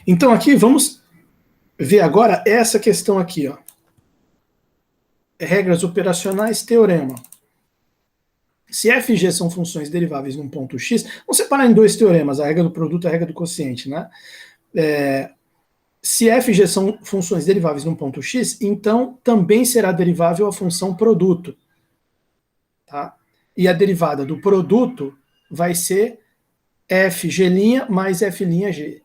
Então aqui vamos ver agora essa questão aqui, ó. Regras operacionais, teorema. Se f e g são funções deriváveis num ponto x, vamos separar em dois teoremas, a regra do produto e a regra do quociente, né? Se f e g são funções deriváveis num ponto x, então também será derivável a função produto. Tá? E a derivada do produto vai ser fg' mais f'g.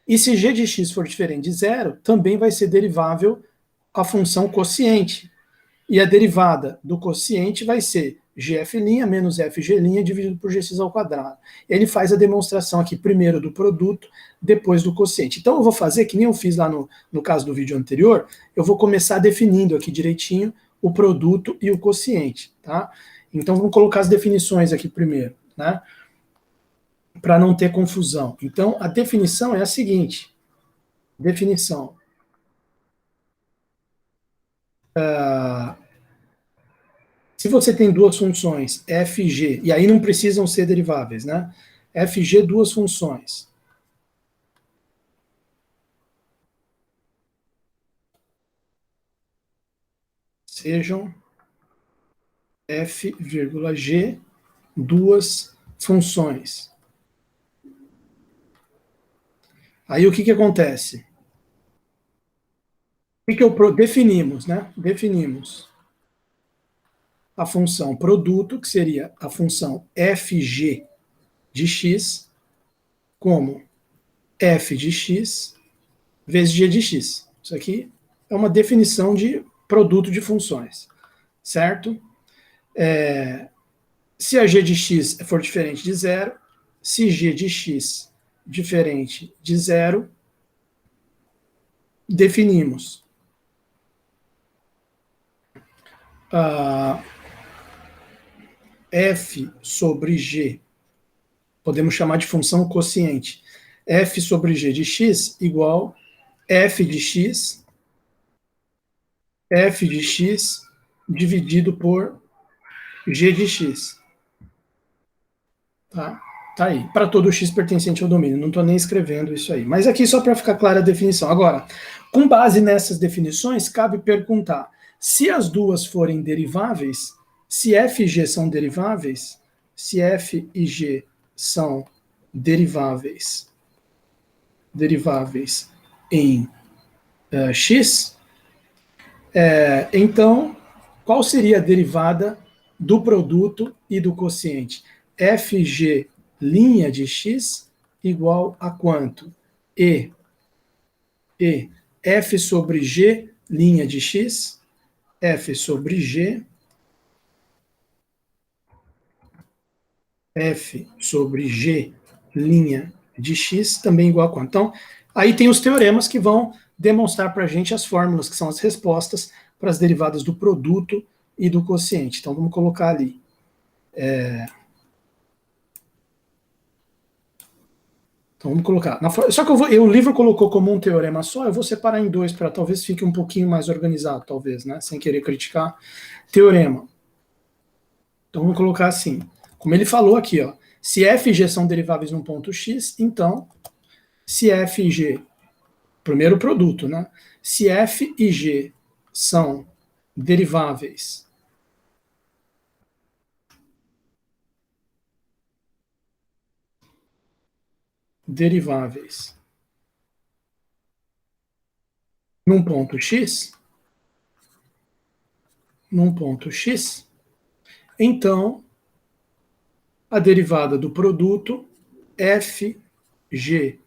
E se g de x for diferente de zero, também vai ser derivável a função quociente. E a derivada do quociente vai ser gf' menos fg' dividido por gx ao quadrado. Ele faz a demonstração aqui primeiro do produto, depois do quociente. Então eu vou fazer, que nem eu fiz lá no caso do vídeo anterior, eu vou começar definindo aqui direitinho o produto e o quociente. Tá? Então vamos colocar as definições aqui primeiro, né? Para não ter confusão. Então a definição é a seguinte. Definição. Se você tem duas funções, f e g, e aí não precisam ser deriváveis, né? F e g, duas funções. Sejam f, g, duas funções. Aí o que acontece? O que definimos, né? Definimos a função produto, que seria a função fg de x, como f de x vezes g de x. Isso aqui é uma definição de produto de funções, certo? Se a g de x for diferente de zero, se g de x diferente de zero, definimos f sobre g, podemos chamar de função quociente, f sobre g de x igual f de x dividido por g de x. Tá? Tá aí. Para todo x pertencente ao domínio. Não estou nem escrevendo isso aí. Mas aqui só para ficar clara a definição. Agora, com base nessas definições, cabe perguntar, se as duas forem deriváveis, se f e g são deriváveis, se f e g são deriváveis em x, então, qual seria a derivada do produto e do quociente? Fg' de x igual a quanto? E f sobre g' de x, f sobre g, f sobre g' de x também igual a quanto? Então, aí tem os teoremas que vão demonstrar para a gente as fórmulas, que são as respostas para as derivadas do produto e do quociente. Então, vamos colocar ali. Então, vamos colocar. Só que o livro colocou como um teorema só, eu vou separar em dois, para talvez fique um pouquinho mais organizado, talvez, né? Sem querer criticar. Teorema. Então, vamos colocar assim. Como ele falou aqui, ó. Se f e g são deriváveis num ponto x, então, se f e g, primeiro produto, né? Se f e g são deriváveis num ponto x, então a derivada do produto fg' de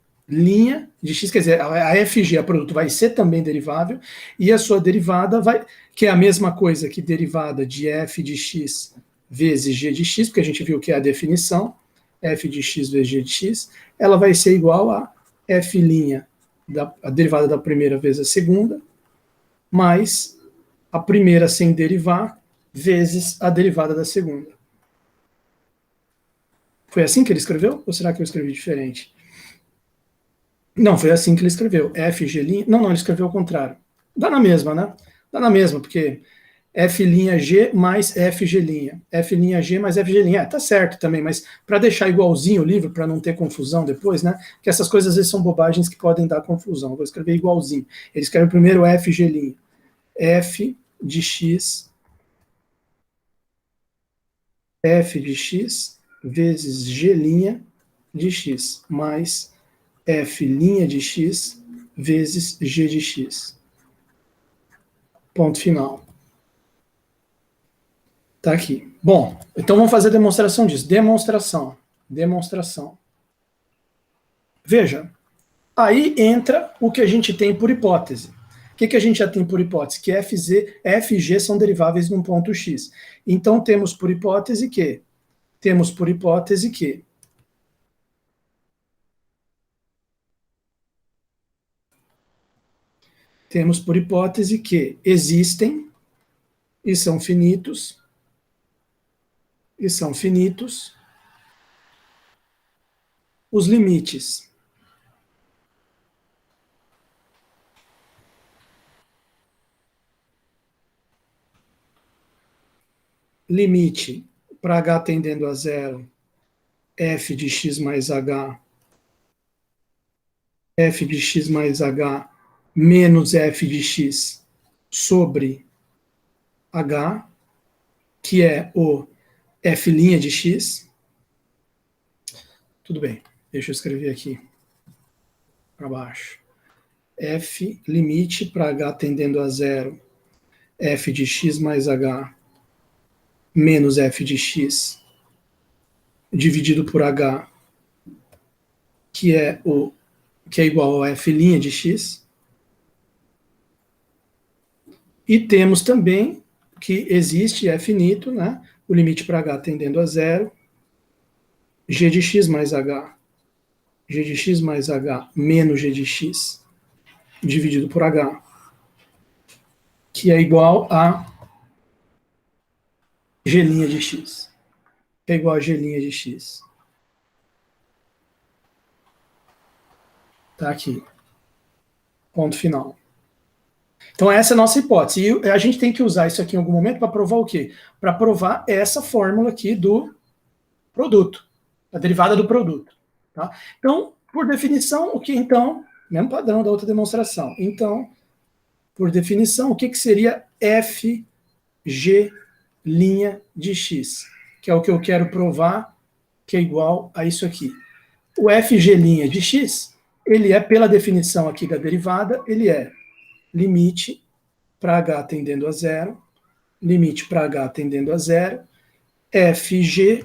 x, quer dizer, a fg, a produto, vai ser também derivável, e a sua derivada vai, que é a mesma coisa que derivada de f de x vezes g de x, porque a gente viu que é a definição, f de x vezes g de x, ela vai ser igual a f', a derivada da primeira vezes a segunda, mais a primeira sem derivar, vezes a derivada da segunda. Foi assim que ele escreveu? Ou será que eu escrevi diferente? Não, foi assim que ele escreveu. FG'. Não, ele escreveu ao contrário. Dá na mesma, né? Dá na mesma, porque F'G mais FG'. F'G mais FG'. Tá certo também, mas para deixar igualzinho o livro, para não ter confusão depois, né? Que essas coisas às vezes são bobagens que podem dar confusão. Vou escrever igualzinho. Ele escreve primeiro FG'. F de x, f de x vezes g' de x, mais f' de x vezes g de x. Ponto final. Tá aqui. Bom, então vamos fazer a demonstração disso. Demonstração. Veja, aí entra o que a gente tem por hipótese. O que a gente já tem por hipótese? Que Fg são deriváveis num ponto x. Então temos por hipótese que existem e são finitos os limites limite para h tendendo a zero, f de x mais h menos f de x sobre h, que é o f' de x. Tudo bem, deixa eu escrever aqui para baixo. F limite para h tendendo a zero, f de x mais h menos f de x dividido por h, que é igual a f' de x. E temos também que existe, é finito, né? O limite para h tendendo a zero, g de x mais h menos g de x dividido por h, que é igual a g' de x. É igual a g' de x. Tá aqui. Ponto final. Então essa é a nossa hipótese. E a gente tem que usar isso aqui em algum momento para provar o quê? Para provar essa fórmula aqui do produto, a derivada do produto. Tá? Então, por definição, o que então, mesmo padrão da outra demonstração. Então, por definição, o que seria FG' de x? Que é o que eu quero provar, que é igual a isso aqui. O FG' de x, ele é, pela definição aqui da derivada, ele é limite para h tendendo a zero, FG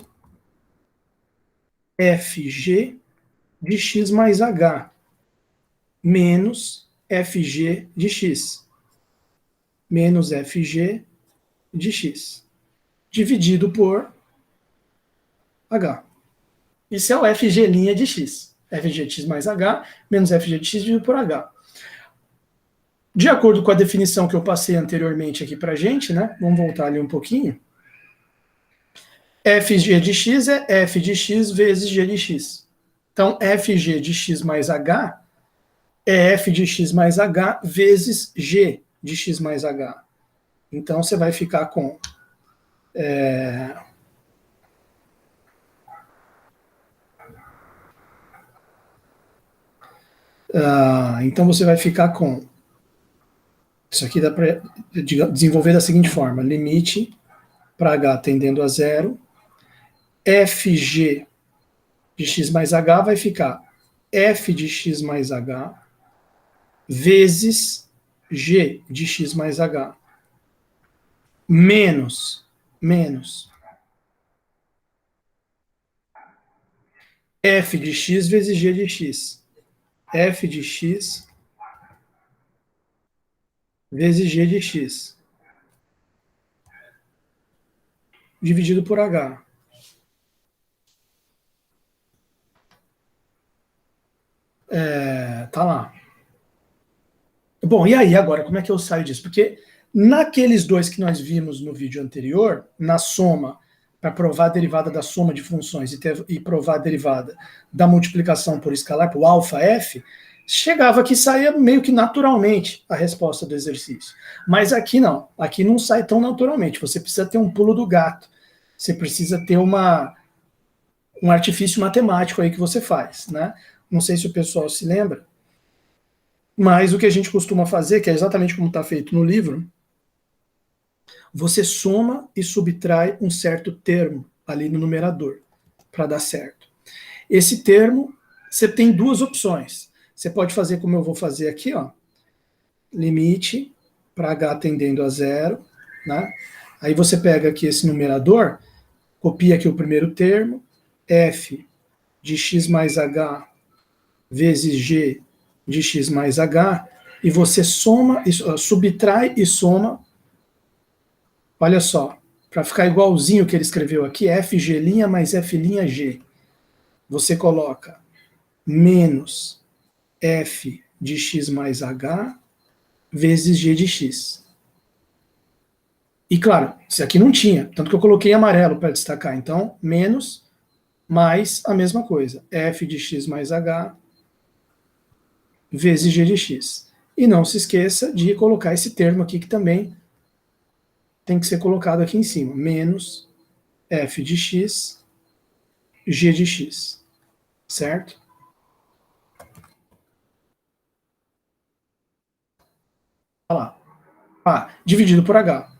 de x mais h, menos FG de x, dividido por h. Isso é o FG' de x. FG de x mais h, menos FG de x dividido por h. De acordo com a definição que eu passei anteriormente aqui pra gente, né? Vamos voltar ali um pouquinho. FG de x é f de x vezes g de x. Então, FG de x mais h é f de x mais h vezes g de x mais h. Então, você vai ficar com... então, você vai ficar com... Isso aqui dá para desenvolver da seguinte forma. Limite para h tendendo a zero. Fg de x mais h vai ficar f de x mais h vezes g de x mais h menos f de x vezes g de x. F de x vezes g de x dividido por h. Tá lá. Bom, e aí agora, como é que eu saio disso? Porque naqueles dois que nós vimos no vídeo anterior, na soma, para provar a derivada da soma de funções e provar a derivada da multiplicação por escalar, por alfa f, chegava aqui, saía meio que naturalmente a resposta do exercício. Mas aqui não, aqui não sai tão naturalmente, você precisa ter um pulo do gato, você precisa ter um artifício matemático aí que você faz, né? Não sei se o pessoal se lembra, mas o que a gente costuma fazer, que é exatamente como está feito no livro, você soma e subtrai um certo termo ali no numerador, para dar certo. Esse termo, você tem duas opções. Você pode fazer como eu vou fazer aqui, ó, limite para h tendendo a zero, né? Aí você pega aqui esse numerador, copia aqui o primeiro termo, f de x mais h vezes g de x mais h, e você soma, subtrai e soma. Olha só, para ficar igualzinho o que ele escreveu aqui, fg' mais f'g. Você coloca menos f de x mais h vezes g de x. E claro, isso aqui não tinha, tanto que eu coloquei amarelo para destacar. Então, menos mais a mesma coisa, f de x mais h vezes g de x. E não se esqueça de colocar esse termo aqui que também tem que ser colocado aqui em cima, menos f de x, g de x, certo? Olha lá. Dividido por h.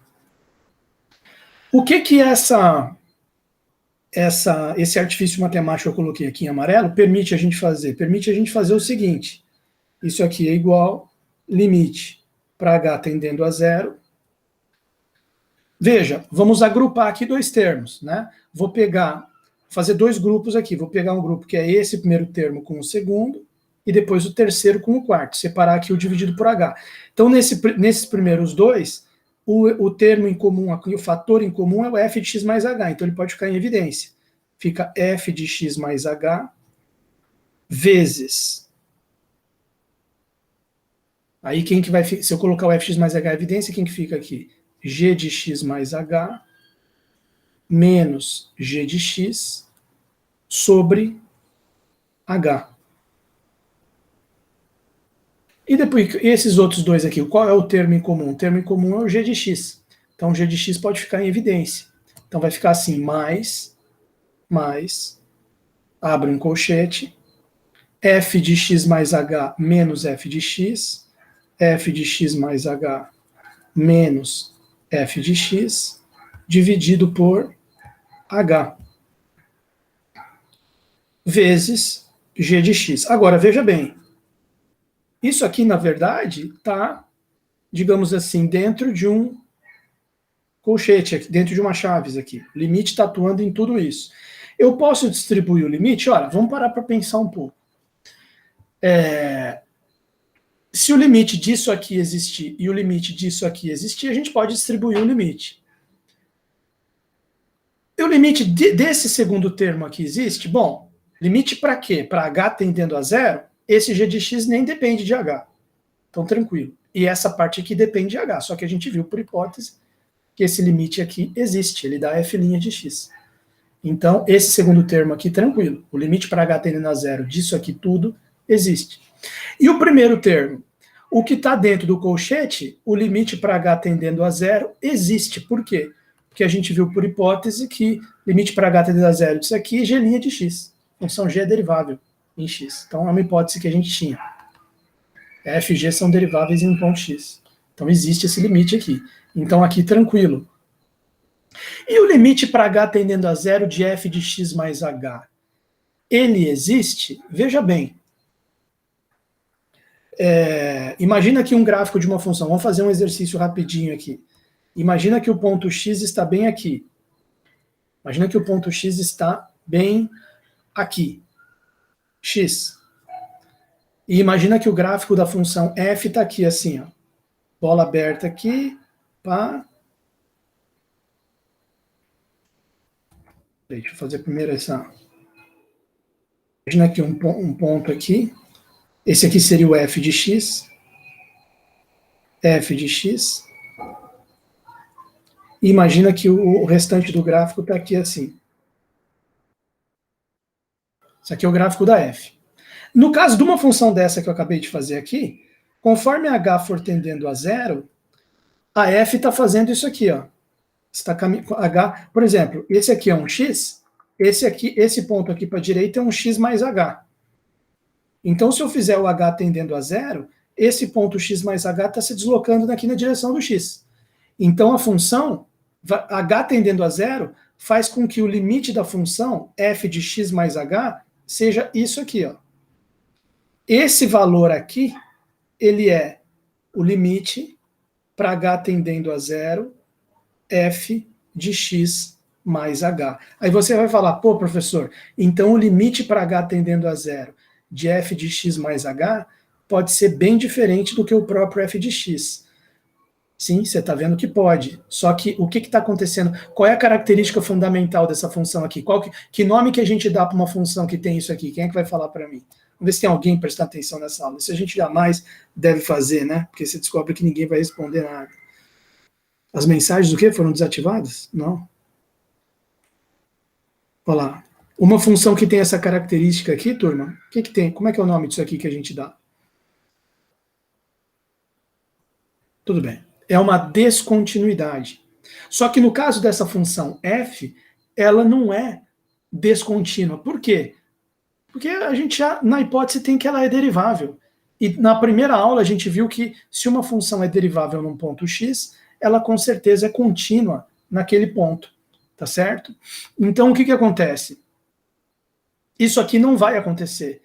O que esse artifício matemático que eu coloquei aqui em amarelo permite a gente fazer? Permite a gente fazer o seguinte, isso aqui é igual limite para h tendendo a zero. Veja, vamos agrupar aqui dois termos, né? Vou fazer dois grupos aqui. Vou pegar um grupo que é esse primeiro termo com o segundo, e depois o terceiro com o quarto. Separar aqui o dividido por h. Então, nesses primeiros dois, o termo em comum aqui, o fator em comum é o f de x mais h. Então, ele pode ficar em evidência. Fica f de x mais h vezes... Aí, quem que vai... Se eu colocar o f de x mais h em evidência, quem que fica aqui? G de x mais h menos g de x sobre h. E depois, esses outros dois aqui, qual é o termo em comum? O termo em comum é o g de x. Então, g de x pode ficar em evidência. Então, vai ficar assim, mais, abre um colchete, f de x mais h menos f de x mais h menos f de x, dividido por h, vezes g de x. Agora, veja bem, isso aqui, na verdade, está, digamos assim, dentro de um colchete, dentro de uma chaves aqui. O limite está atuando em tudo isso. Eu posso distribuir o limite? Olha, vamos parar para pensar um pouco. Se o limite disso aqui existir e o limite disso aqui existir, a gente pode distribuir o limite. E o limite desse segundo termo aqui existe? Bom, limite para quê? Para h tendendo a zero, esse g de x nem depende de h. Então, tranquilo. E essa parte aqui depende de h, só que a gente viu por hipótese que esse limite aqui existe, ele dá f' de x. Então, esse segundo termo aqui, tranquilo. O limite para h tendendo a zero disso aqui tudo existe. E o primeiro termo? O que está dentro do colchete, o limite para h tendendo a zero existe. Por quê? Porque a gente viu por hipótese que limite para h tendendo a zero disso aqui é g' de x. Função g é derivável em x. Então, é uma hipótese que a gente tinha. F e g são deriváveis em um ponto x. Então, existe esse limite aqui. Então, aqui, tranquilo. E o limite para h tendendo a zero de f de x mais h? Ele existe? Veja bem. Imagina aqui um gráfico de uma função. Vamos fazer um exercício rapidinho aqui. Imagina que o ponto x está bem aqui. Imagina que o ponto x está bem aqui. X. E imagina que o gráfico da função f está aqui, assim, ó. Bola aberta aqui, pá. Deixa eu fazer primeiro essa. Imagina aqui um ponto aqui. Esse aqui seria o f de x. F de x. E imagina que o restante do gráfico está aqui assim. Isso aqui é o gráfico da f. No caso de uma função dessa que eu acabei de fazer aqui, conforme h for tendendo a zero, a f está fazendo isso aqui, ó. Está h, por exemplo, esse aqui é um x, esse ponto aqui para a direita é um x mais h. Então, se eu fizer o h tendendo a zero, esse ponto x mais h está se deslocando aqui na direção do x. Então, a função h tendendo a zero faz com que o limite da função f de x mais h seja isso aqui, ó. Esse valor aqui, ele é o limite para h tendendo a zero, f de x mais h. Aí você vai falar, pô, professor, então o limite para h tendendo a zero de f de x mais h pode ser bem diferente do que o próprio f de x. Sim, você está vendo que pode. Só que o que está acontecendo? Qual é a característica fundamental dessa função aqui? Que nome que a gente dá para uma função que tem isso aqui? Quem é que vai falar para mim? Vamos ver se tem alguém prestando atenção nessa aula. Isso a gente jamais deve fazer, né? Porque você descobre que ninguém vai responder nada. As mensagens do quê? Foram desativadas? Não. Olha lá. Uma função que tem essa característica aqui, turma, o que tem? Como é que é o nome disso aqui que a gente dá? Tudo bem. É uma descontinuidade. Só que no caso dessa função f, ela não é descontínua. Por quê? Porque a gente já, na hipótese, tem que ela é derivável. E na primeira aula a gente viu que se uma função é derivável num ponto x, ela com certeza é contínua naquele ponto. Tá certo? Então o que acontece? Isso aqui não vai acontecer.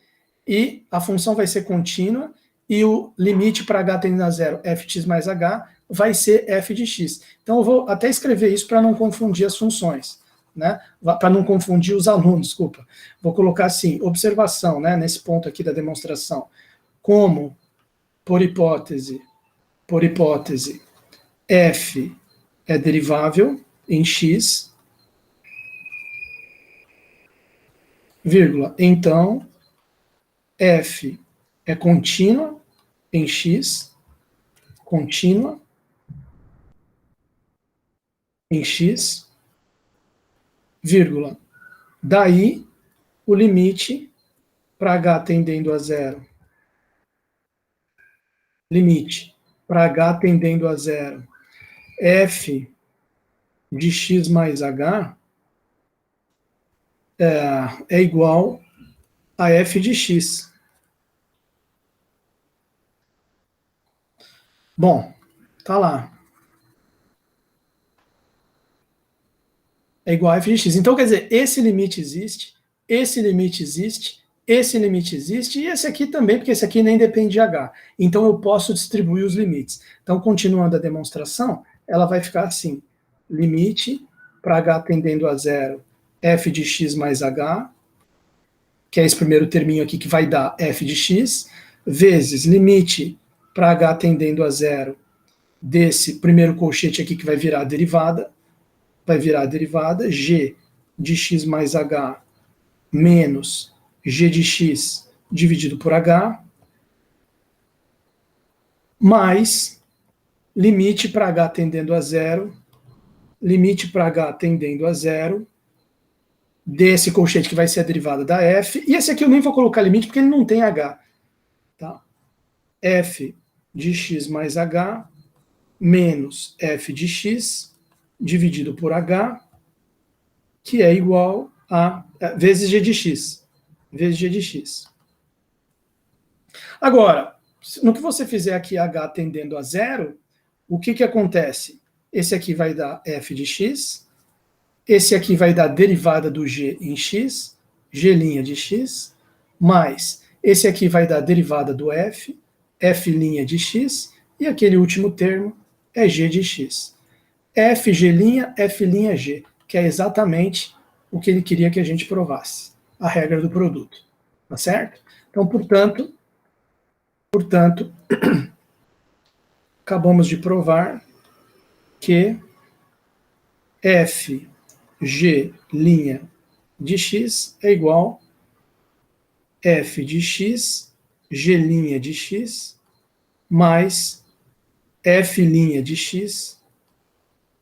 E a função vai ser contínua e o limite para h tendendo a zero, f de x mais h, vai ser f de x. Então eu vou até escrever isso para não confundir as funções, né? Para não confundir os alunos, desculpa. Vou colocar assim, observação, né, nesse ponto aqui da demonstração. Como, por hipótese, f é derivável em x, vírgula, então f é contínua em x, contínua em x, vírgula, daí o limite para h tendendo a zero, limite para h tendendo a zero, f de x mais h é igual a f de x. Bom, tá lá. É igual a f de x. Então, quer dizer, esse limite existe, esse limite existe, esse limite existe, e esse aqui também, porque esse aqui nem depende de h. Então, eu posso distribuir os limites. Então, continuando a demonstração, ela vai ficar assim, limite para h tendendo a zero, f de x mais h, que é esse primeiro terminho aqui que vai dar f de x, vezes limite para h tendendo a zero, desse primeiro colchete aqui que vai virar a derivada, g de x mais h menos g de x dividido por h, mais limite para h tendendo a zero, limite para h tendendo a zero, desse colchete que vai ser a derivada da f, e esse aqui eu nem vou colocar limite porque ele não tem h, tá? F de x mais h menos f de x dividido por h, que é igual a vezes g de x. Vezes g de x. Agora, no que você fizer aqui h tendendo a zero, o que acontece? Esse aqui vai dar f de x, esse aqui vai dar derivada do g em x, g' de x, mais esse aqui vai dar derivada do f, f' de x, e aquele último termo é g de x. Fg', f'g, que é exatamente o que ele queria que a gente provasse, a regra do produto. Tá certo? Então, portanto, acabamos de provar que fg' de x é igual f de x, g' de x, mais f' de x,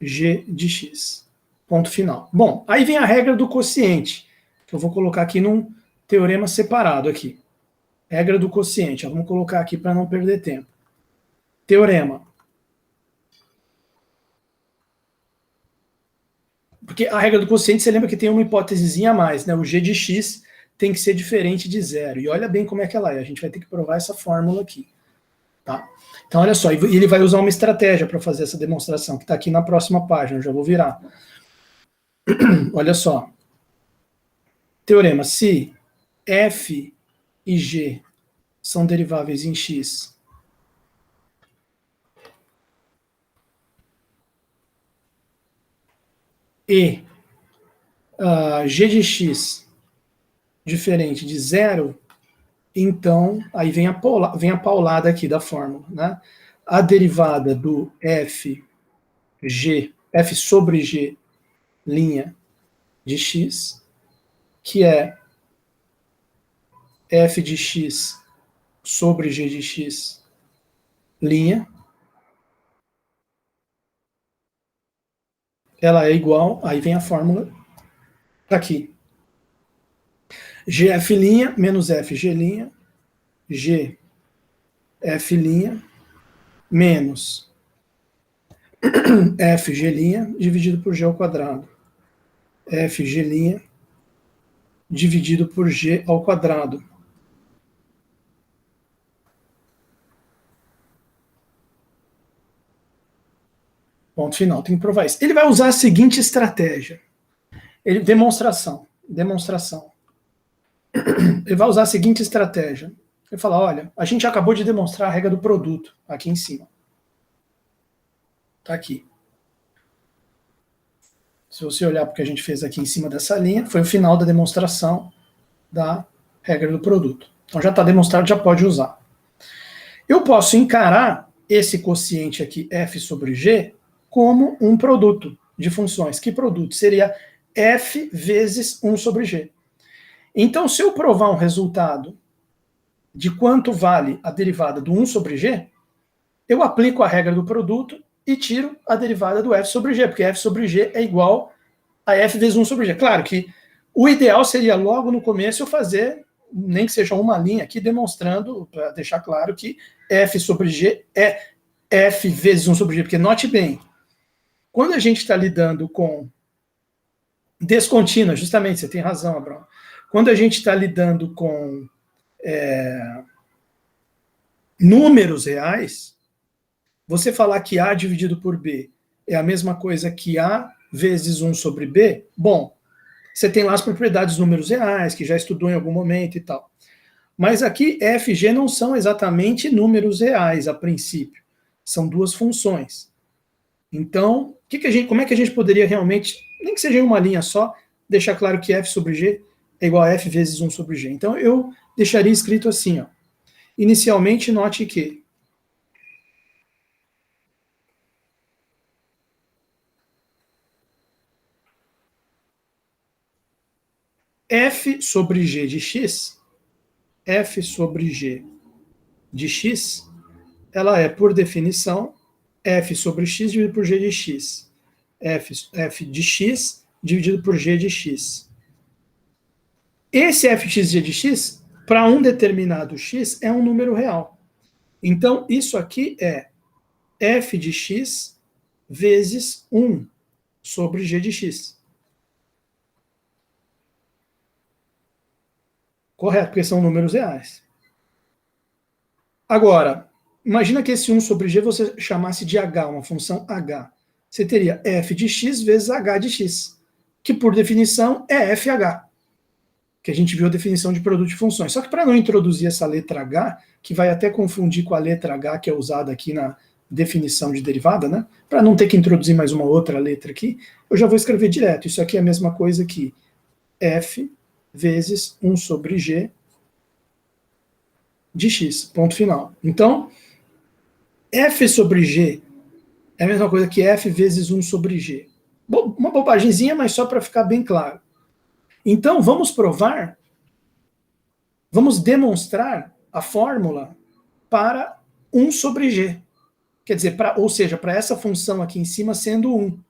g de x. Ponto final. Bom, aí vem a regra do quociente, que eu vou colocar aqui num teorema separado aqui. Regra do quociente. Vamos colocar aqui para não perder tempo. Teorema. Porque a regra do quociente, você lembra que tem uma hipótesezinha a mais, né? O g de x tem que ser diferente de zero. E olha bem como é que ela é. A gente vai ter que provar essa fórmula aqui. Tá? Então, olha só. E ele vai usar uma estratégia para fazer essa demonstração, que está aqui na próxima página. Eu já vou virar. Olha só. Teorema. Se f e g são deriváveis em x, e g de x diferente de zero, então, aí vem a paulada aqui da fórmula, né? A derivada do f sobre g, linha de x, que é f de x sobre g de x, linha, ela é igual, aí vem a fórmula aqui. Gf' menos fg', g f' menos fg' dividido por g ao quadrado. Fg' dividido por g ao quadrado. Ponto final, tem que provar isso. Ele vai usar a seguinte estratégia. Demonstração. Ele vai usar a seguinte estratégia. Ele fala, olha, a gente acabou de demonstrar a regra do produto, aqui em cima. Está aqui. Se você olhar para o que a gente fez aqui em cima dessa linha, foi o final da demonstração da regra do produto. Então já está demonstrado, já pode usar. Eu posso encarar esse quociente aqui, f sobre g, como um produto de funções. Que produto? Seria f vezes 1 sobre g. Então, se eu provar um resultado de quanto vale a derivada do 1 sobre g, eu aplico a regra do produto e tiro a derivada do f sobre g, porque f sobre g é igual a f vezes 1 sobre g. Claro que o ideal seria logo no começo eu fazer, nem que seja uma linha aqui, demonstrando, para deixar claro que f sobre g é f vezes 1 sobre g, porque note bem, quando a gente está lidando com descontínua, justamente, você tem razão, Abraão, quando a gente está lidando com números reais, você falar que A dividido por B é a mesma coisa que A vezes 1 sobre B, bom, você tem lá as propriedades dos números reais, que já estudou em algum momento e tal. Mas aqui, f e g não são exatamente números reais, a princípio. São duas funções. Então, como é que a gente poderia realmente, nem que seja em uma linha só, deixar claro que f sobre g é igual a f vezes 1 sobre g? Então, eu deixaria escrito assim, ó. Inicialmente, note que f sobre g de x, f sobre g de x, ela é, por definição, f sobre x dividido por g de x. F de x dividido por g de x. Esse fxg de x, para um determinado x, é um número real. Então, isso aqui é f de x vezes 1 sobre g de x. Correto, porque são números reais. Agora, imagina que esse 1 sobre g você chamasse de h, uma função h. Você teria f de x vezes h de x, que por definição é fh, que a gente viu a definição de produto de funções. Só que para não introduzir essa letra h, que vai até confundir com a letra h que é usada aqui na definição de derivada, né? Para não ter que introduzir mais uma outra letra aqui, eu já vou escrever direto. Isso aqui é a mesma coisa que f vezes 1 sobre g de x, ponto final. Então, f sobre g é a mesma coisa que f vezes 1 sobre g. Uma bobagemzinha, mas só para ficar bem claro. Então, vamos demonstrar a fórmula para 1 sobre g. Quer dizer, ou seja, para essa função aqui em cima sendo 1.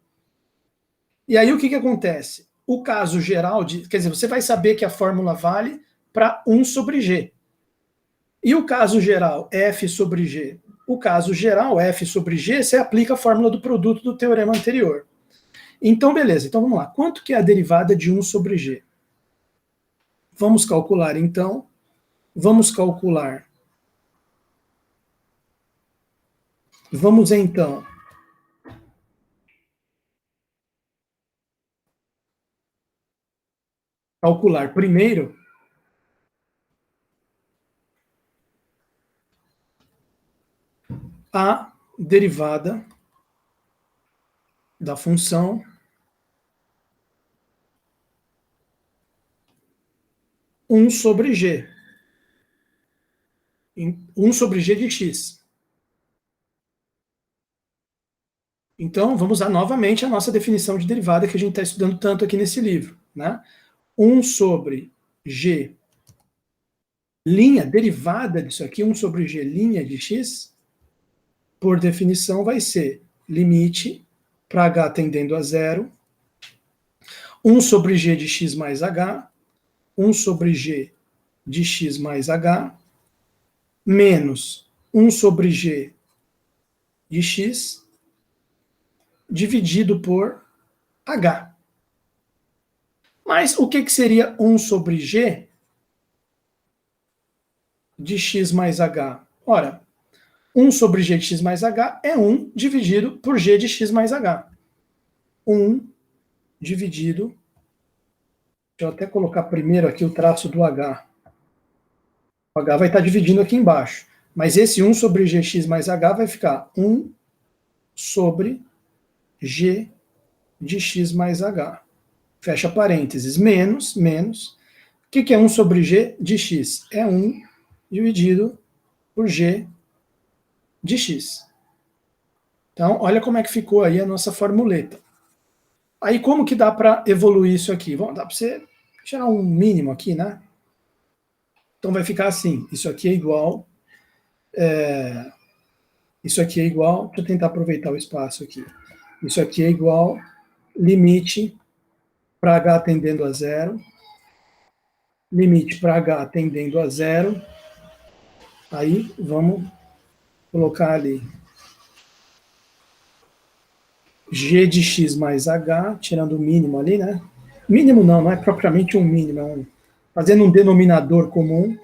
E aí o que acontece? O caso geral, quer dizer, você vai saber que a fórmula vale para 1 sobre g. E o caso geral, F sobre G? O caso geral, F sobre G, você aplica a fórmula do produto do teorema anterior. Então, beleza. Então, vamos lá. Quanto que é a derivada de 1 sobre G? Vamos calcular, então. Vamos calcular. Vamos, então, calcular primeiro a derivada da função um sobre G. 1 sobre G de x. Então, vamos usar novamente a nossa definição de derivada que a gente está estudando tanto aqui nesse livro. Né? 1 sobre G, linha, derivada disso aqui, 1 sobre G, linha de x, por definição vai ser limite para h tendendo a zero, 1 sobre G de x mais h, 1 sobre G de x mais h, menos 1 sobre G de x, dividido por h. Mas o que seria 1 sobre G de x mais h? Ora, 1 sobre G de x mais h é 1 dividido por G de x mais h. 1 dividido... Deixa eu até colocar primeiro aqui o traço do h. O h vai estar dividindo aqui embaixo. Mas esse 1 sobre gx mais h vai ficar 1 sobre g de x mais h. Fecha parênteses. Menos. O que é 1 sobre g de x? É 1 dividido por g de x. Então, olha como é que ficou aí a nossa formuleta. Aí, como que dá para evoluir isso aqui? Bom, dá para você tirar um mínimo aqui, né? Então, vai ficar assim. Isso aqui é igual... Isso aqui é igual... Deixa eu tentar aproveitar o espaço aqui. Isso aqui é igual limite para h tendendo a zero. Limite para h tendendo a zero. Aí, vamos colocar ali g de x mais h, tirando o mínimo ali, né? Mínimo não é propriamente um mínimo, fazendo um denominador comum,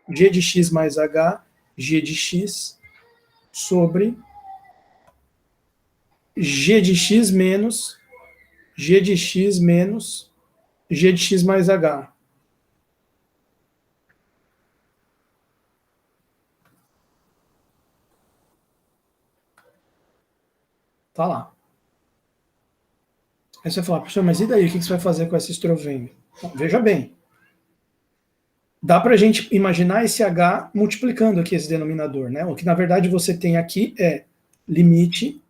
g de x mais h, g de x, sobre g de x menos g de x menos g de x mais h. Tá lá. Aí você vai falar, professor, mas e daí? O que você vai fazer com essa estrovenho? Bom, veja bem. Dá para a gente imaginar esse h multiplicando aqui esse denominador, né? O que na verdade você tem aqui é limite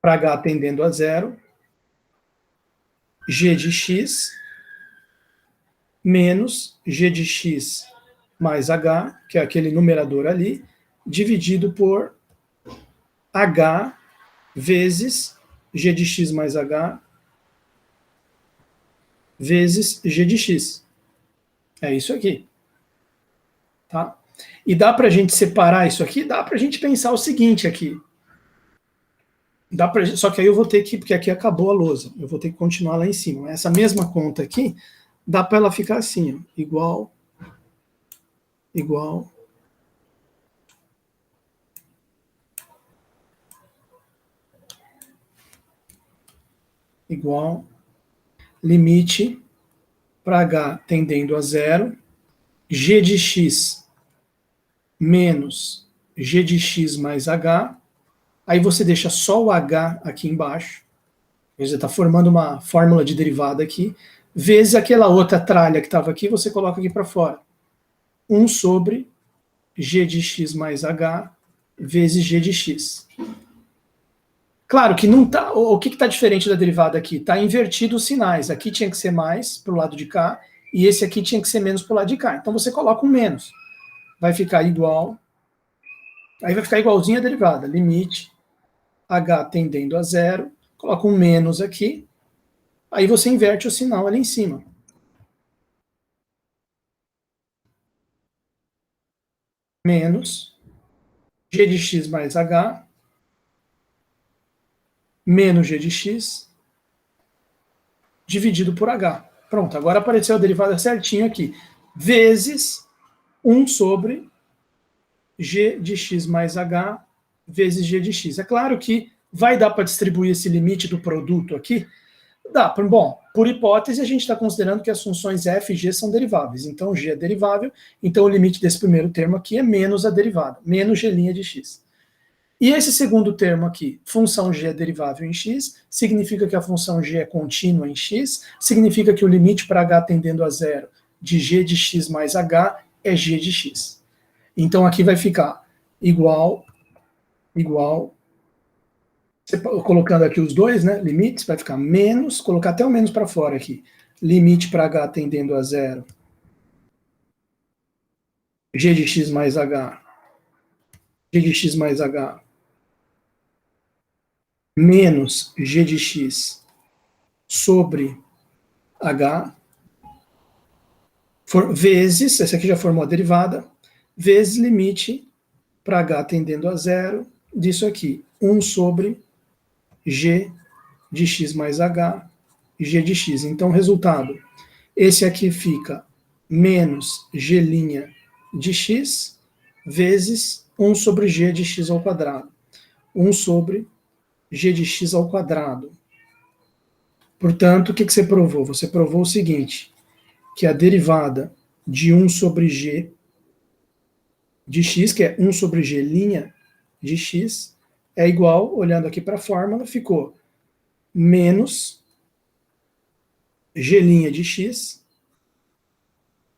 para h tendendo a zero, g de x menos g de x mais h, que é aquele numerador ali, dividido por h vezes g de x mais h vezes g de x. É isso aqui. Tá? E dá para a gente separar isso aqui? Dá para a gente pensar o seguinte aqui. Só que aí eu vou ter que, porque aqui acabou a lousa, eu vou ter que continuar lá em cima. Essa mesma conta aqui, dá para ela ficar assim, ó, igual, limite para h tendendo a zero, g de x menos g de x mais h, aí você deixa só o h aqui embaixo, você está formando uma fórmula de derivada aqui, vezes aquela outra tralha que estava aqui, você coloca aqui para fora. 1 sobre g de x mais h vezes g de x. Claro que não tá. O que está diferente da derivada aqui? Está invertido os sinais. Aqui tinha que ser mais para o lado de cá, e esse aqui tinha que ser menos para o lado de cá. Então você coloca um menos. Vai ficar igual. Aí vai ficar igualzinho a derivada. Limite h tendendo a zero. Coloca um menos aqui. Aí você inverte o sinal ali em cima. menos g de x mais h menos g de x dividido por h. Pronto, agora apareceu a derivada certinho aqui. Vezes 1 sobre g de x mais h vezes g de x. É claro que vai dar para distribuir esse limite do produto aqui? Dá. Bom, por hipótese, a gente está considerando que as funções f e g são deriváveis. Então, g é derivável, então o limite desse primeiro termo aqui é menos a derivada, menos g' de x. E esse segundo termo aqui, função g é derivável em x, significa que a função g é contínua em x, significa que o limite para h tendendo a zero de g de x mais h é g de x. Então aqui vai ficar igual, colocando aqui os dois, né, limites, vai ficar menos, colocar até o menos para fora aqui, limite para h tendendo a zero, g de x mais h, g de x mais h, menos g de x sobre h, vezes, essa aqui já formou a derivada, vezes limite para h tendendo a zero, disso aqui, 1 sobre g de x mais h, g de x. Então, resultado, esse aqui fica menos g' de x, vezes 1 sobre g de x ao quadrado. 1 sobre g de x ao quadrado. Portanto, o que você provou? Você provou o seguinte, que a derivada de 1 sobre g de x, que é 1 sobre g' de x, é igual, olhando aqui para a fórmula, ficou menos g' de x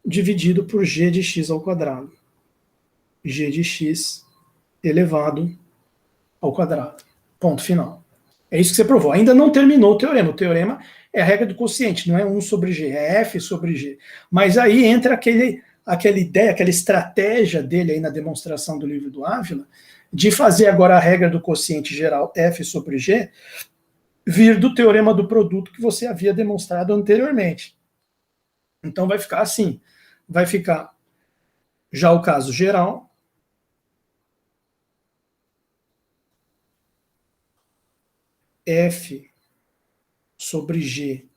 dividido por g de x ao quadrado. G de x elevado ao quadrado. Ponto final. É isso que você provou. Ainda não terminou o teorema. O teorema é a regra do quociente, não é 1 sobre g, é f sobre g. Mas aí entra aquela ideia, aquela estratégia dele aí na demonstração do livro do Ávila, de fazer agora a regra do quociente geral f sobre g, vir do teorema do produto que você havia demonstrado anteriormente. Então vai ficar assim, vai ficar já o caso geral, f sobre g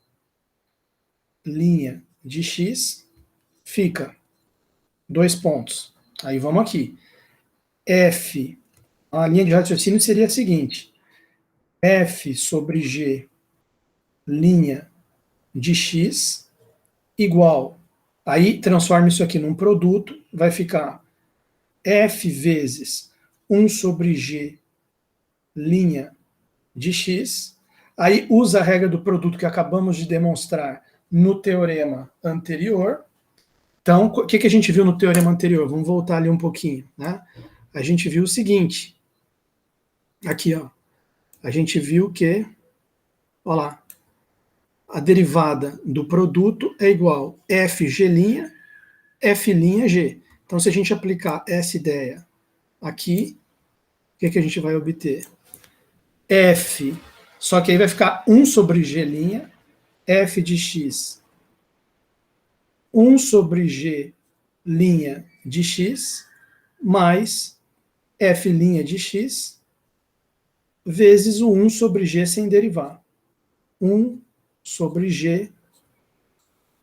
linha de x, fica 2 pontos. Aí vamos aqui. F, a linha de raciocínio seria a seguinte, f sobre g linha de x igual, aí transforma isso aqui num produto, vai ficar f vezes 1 sobre g linha de x, aí usa a regra do produto que acabamos de demonstrar no teorema anterior. Então, o que a gente viu no teorema anterior? Vamos voltar ali um pouquinho, né? A gente viu o seguinte, aqui, ó, a gente viu que, olha lá, a derivada do produto é igual fg', f'g. Então, se a gente aplicar essa ideia aqui, o que a gente vai obter? F, só que aí vai ficar 1 sobre g', f de x, 1 sobre g' de x, mais f' de x, vezes o 1 sobre g sem derivar. 1 sobre g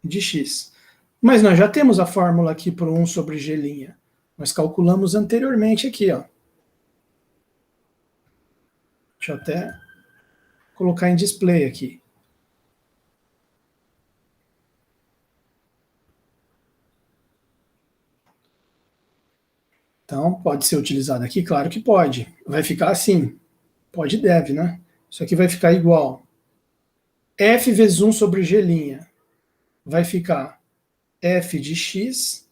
de x. Mas nós já temos a fórmula aqui para o 1 sobre g'. Nós calculamos anteriormente aqui, ó. Deixa eu até colocar em display aqui. Então, pode ser utilizado aqui? Claro que pode. Vai ficar assim. Pode e deve, né? Isso aqui vai ficar igual. F vezes 1 sobre g' vai ficar f de x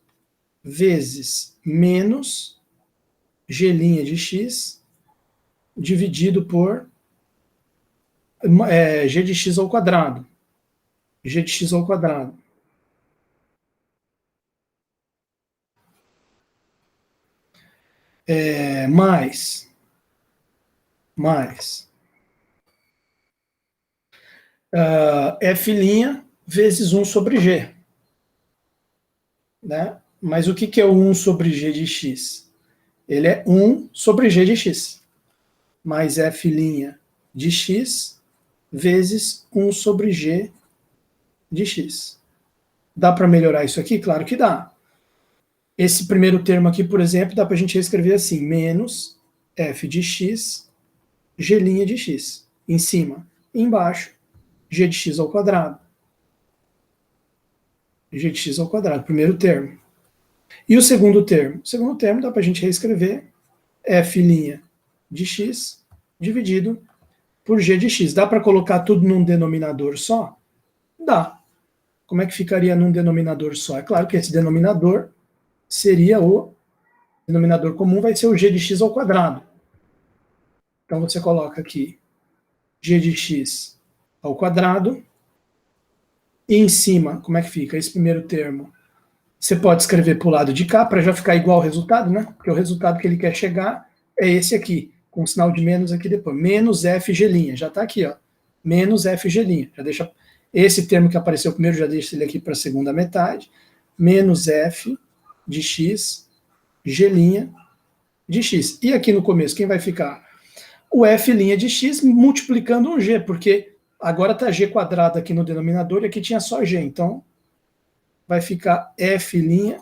vezes menos g' de x dividido por g de x ao quadrado. G de x ao quadrado. Mais f' vezes 1 sobre g. Né? Mas o que é o 1 sobre g de x? Ele é 1 sobre g de x, mais f' de x vezes 1 sobre g de x. Dá para melhorar isso aqui? Claro que dá. Esse primeiro termo aqui, por exemplo, dá para a gente reescrever assim, menos f de x, g' de x. Em cima e embaixo, g de x ao quadrado. G de x ao quadrado, primeiro termo. E o segundo termo? O segundo termo dá para a gente reescrever f' de x dividido por g de x. Dá para colocar tudo num denominador só? Dá. Como é que ficaria num denominador só? É claro que esse denominador seria o denominador comum, vai ser o g de x ao quadrado. Então você coloca aqui g de x ao quadrado, e em cima, como é que fica? Esse primeiro termo, você pode escrever para o lado de cá, para já ficar igual ao resultado, né? Porque o resultado que ele quer chegar é esse aqui, com o sinal de menos aqui depois. Menos fg', já está aqui, ó. Menos fg'. Já deixa esse termo que apareceu primeiro, já deixa ele aqui para a segunda metade. Menos f de x, g' de x. E aqui no começo, quem vai ficar? O f' de x multiplicando um g, porque agora está g quadrado aqui no denominador e aqui tinha só g. Então, vai ficar f',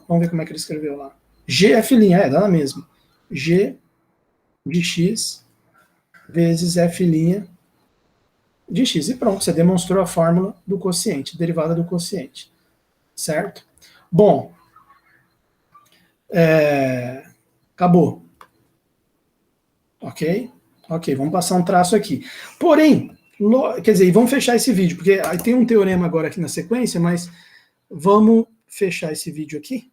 vamos ver como é que ele escreveu lá. Gf', dá na mesma. G de x vezes f' de x. E pronto, você demonstrou a fórmula do quociente, derivada do quociente. Certo? Bom, acabou. Ok? Ok, vamos passar um traço aqui. Porém, quer dizer, vamos fechar esse vídeo, porque aí tem um teorema agora aqui na sequência, mas vamos fechar esse vídeo aqui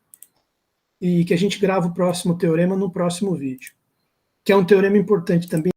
e que a gente grava o próximo teorema no próximo vídeo, que é um teorema importante também.